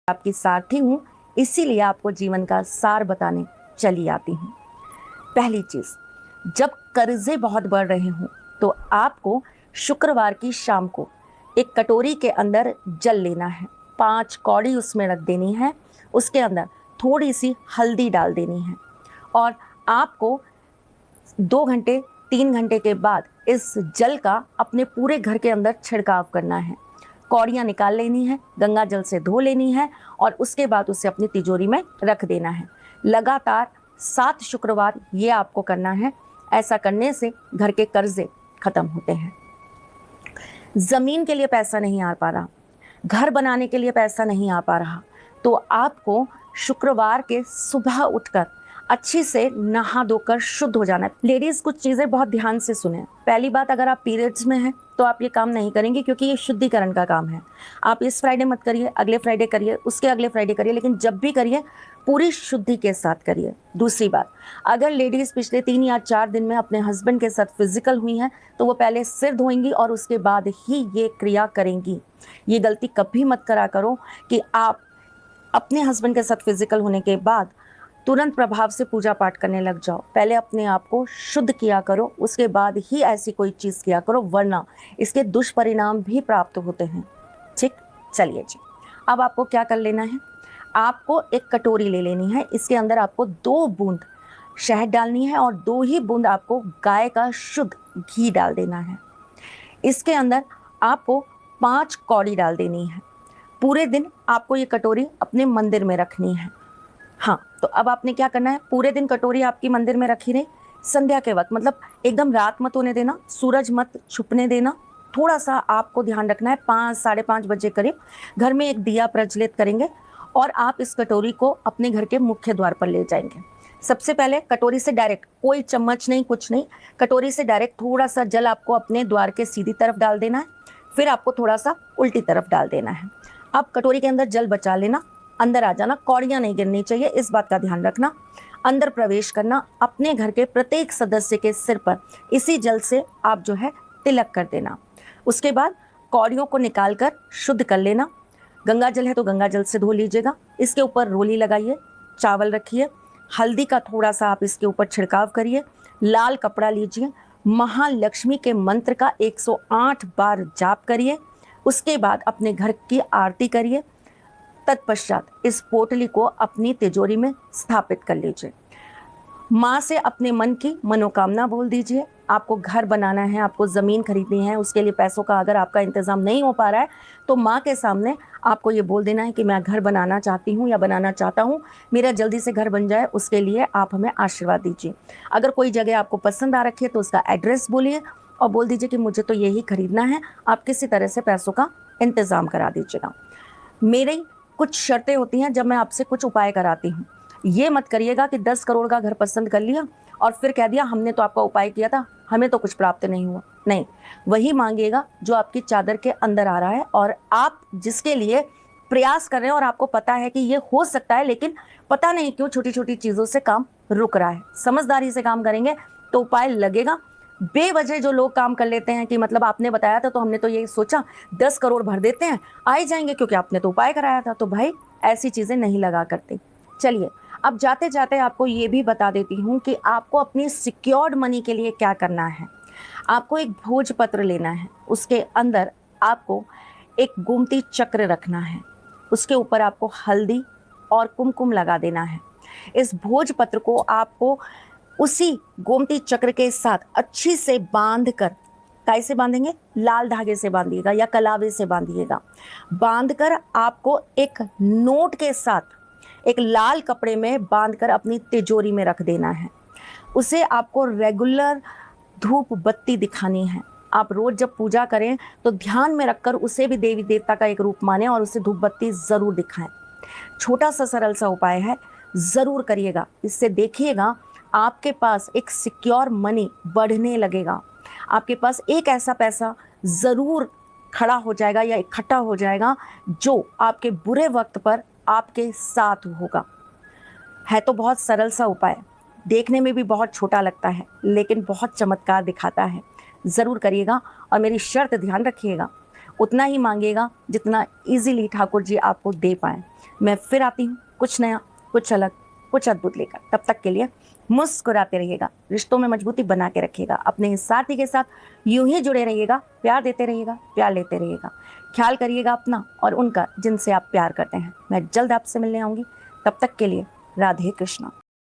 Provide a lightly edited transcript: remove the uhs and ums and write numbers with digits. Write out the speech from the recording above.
आपकी सारथी हूँ, इसीलिए आपको जीवन का सार बताने चली आती हूँ। पहली चीज, जब कर्जे बहुत बढ़ रहे हों तो आपको शुक्रवार की शाम को एक कटोरी के अंदर जल लेना है, 5 कौड़ी उसमें रख देनी है, उसके अंदर थोड़ी सी हल्दी डाल देनी है और आपको 2 घंटे 3 घंटे के बाद इस जल का अपने पूरे घर के अंदर छिड़काव करना है। कौड़ियाँ निकाल लेनी है, गंगा जल से धो लेनी है और उसके बाद उसे अपनी तिजोरी में रख देना है। लगातार 7 शुक्रवार ये आपको करना है। ऐसा करने से घर के कर्जे खत्म होते हैं। ज़मीन के लिए पैसा नहीं आ पा रहा, घर बनाने के लिए पैसा नहीं आ पा रहा, तो आपको शुक्रवार के सुबह उठकर अच्छी से नहा धोकर शुद्ध हो जाना है। लेडीज़ कुछ चीज़ें बहुत ध्यान से सुने। पहली बात, अगर आप पीरियड्स में हैं तो आप ये काम नहीं करेंगे क्योंकि ये शुद्धिकरण का काम है। आप इस फ्राइडे मत करिए, अगले फ्राइडे करिए, उसके अगले फ्राइडे करिए, लेकिन जब भी करिए पूरी शुद्धि के साथ करिए। दूसरी बात, अगर लेडीज़ पिछले 3 या 4 दिन में अपने हस्बैंड के साथ फिजिकल हुई हैं तो वो पहले सिर धोएंगी और उसके बाद ही ये क्रिया करेंगी। ये गलती कभी मत करा करो कि आप अपने हस्बैंड के साथ फिजिकल होने के बाद तुरंत प्रभाव से पूजा पाठ करने लग जाओ। पहले अपने आप को शुद्ध किया करो, उसके बाद ही ऐसी कोई चीज़ किया करो, वरना इसके दुष्परिणाम भी प्राप्त होते हैं। ठीक, चलिए जी, अब आपको क्या कर लेना है, आपको एक कटोरी ले लेनी है, इसके अंदर आपको 2 बूंद शहद डालनी है और 2 ही बूंद आपको गाय का शुद्ध घी डाल देना है। इसके अंदर आपको 5 कौड़ी डाल देनी है। पूरे दिन आपको ये कटोरी अपने मंदिर में रखनी है। हाँ, तो अब आपने क्या करना है, पूरे दिन कटोरी आपकी मंदिर में रखी रही, संध्या के वक्त, मतलब एकदम रात मत होने देना, सूरज मत छुपने देना, थोड़ा सा आपको ध्यान रखना है। 5 साढ़े 5 बजे करीब घर में एक दिया प्रज्वलित करेंगे और आप इस कटोरी को अपने घर के मुख्य द्वार पर ले जाएंगे। सबसे पहले कटोरी से डायरेक्ट, कोई चम्मच नहीं, कुछ नहीं, कटोरी से डायरेक्ट थोड़ा सा जल आपको अपने द्वार के सीधी तरफ डाल देना है, फिर आपको थोड़ा सा उल्टी तरफ डाल देना है। अब कटोरी के अंदर जल बचा लेना, अंदर आ जाना, कौड़ियाँ नहीं गिरनी चाहिए, इस बात का ध्यान रखना। अंदर प्रवेश करना, अपने घर के प्रत्येक सदस्य के सिर पर इसी जल से आप जो है तिलक कर देना। उसके बाद कौड़ियों को निकालकर शुद्ध कर लेना। गंगा जल है तो गंगा जल से धो लीजिएगा। इसके ऊपर रोली लगाइए, चावल रखिए, हल्दी का थोड़ा सा आप इसके ऊपर छिड़काव करिए, लाल कपड़ा लीजिए, महालक्ष्मी के मंत्र का 108 बार जाप करिए। उसके बाद अपने घर की आरती करिए। तत्पश्चात इस पोटली को अपनी तिजोरी में स्थापित कर लीजिए। माँ से अपने मन की मनोकामना बोल दीजिए। आपको घर बनाना है, आपको ज़मीन खरीदनी है, उसके लिए पैसों का अगर आपका इंतज़ाम नहीं हो पा रहा है तो माँ के सामने आपको ये बोल देना है कि मैं घर बनाना चाहती हूँ या बनाना चाहता हूँ, मेरा जल्दी से घर बन जाए, उसके लिए आप हमें आशीर्वाद दीजिए। अगर कोई जगह आपको पसंद आ रखी है तो उसका एड्रेस बोलिए और बोल दीजिए कि मुझे तो यही खरीदना है, आप किसी तरह से पैसों का इंतज़ाम करा दीजिएगा। मेरी कुछ शर्तें होती हैं जब मैं आपसे कुछ उपाय कराती हूँ। ये मत करिएगा कि 10 करोड़ का घर पसंद कर लिया और फिर कह दिया हमने तो आपका उपाय किया था, हमें तो कुछ प्राप्त नहीं हुआ। नहीं, वही मांगिएगा जो आपकी चादर के अंदर आ रहा है और आप जिसके लिए प्रयास कर रहे हैं और आपको पता है कि ये हो सकता है, लेकिन पता नहीं क्यों छोटी छोटी चीज़ों से काम रुक रहा है। समझदारी से काम करेंगे तो उपाय लगेगा। बेवजह जो लोग काम कर लेते हैं कि मतलब आपने बताया था तो हमने तो यही सोचा 10 करोड़ भर देते हैं, आ ही जाएंगे क्योंकि आपने तो उपाय कराया था, तो भाई ऐसी चीज़ें नहीं लगा करते। चलिए, अब जाते जाते आपको ये भी बता देती हूँ कि आपको अपनी सिक्योर्ड मनी के लिए क्या करना है। आपको एक भोजपत्र लेना है, उसके अंदर आपको एक गोमती चक्र रखना है, उसके ऊपर आपको हल्दी और कुमकुम लगा देना है। इस भोजपत्र को आपको उसी गोमती चक्र के साथ अच्छी से बांध कर, कैसे बांधेंगे, लाल धागे से बांधिएगा या कलावे से बांधिएगा। बांधकर आपको एक नोट के साथ एक लाल कपड़े में बांधकर अपनी तिजोरी में रख देना है। उसे आपको रेगुलर धूप बत्ती दिखानी है। आप रोज जब पूजा करें तो ध्यान में रखकर उसे भी देवी देवता का एक रूप माने और उसे धूप बत्ती ज़रूर दिखाएं। छोटा सा सरल सा उपाय है, ज़रूर करिएगा। इससे देखिएगा आपके पास एक सिक्योर मनी बढ़ने लगेगा। आपके पास एक ऐसा पैसा ज़रूर खड़ा हो जाएगा या इकट्ठा हो जाएगा जो आपके बुरे वक्त पर आपके साथ होगा। है तो बहुत सरल सा उपाय, देखने में भी बहुत छोटा लगता है, लेकिन बहुत चमत्कार दिखाता है। ज़रूर करिएगा और मेरी शर्त ध्यान रखिएगा, उतना ही मांगिएगा जितना इजीली ठाकुर जी आपको दे पाएं। मैं फिर आती हूँ कुछ नया, कुछ अलग, कुछ अद्भुत लेकर। तब तक के लिए मुस्कुराते रहिएगा, रिश्तों में मजबूती बना के रखिएगा, अपने साथी के साथ यूं ही जुड़े रहिएगा, प्यार देते रहिएगा, प्यार लेते रहिएगा। ख्याल करिएगा अपना और उनका जिनसे आप प्यार करते हैं। मैं जल्द आपसे मिलने आऊंगी। तब तक के लिए राधे कृष्णा।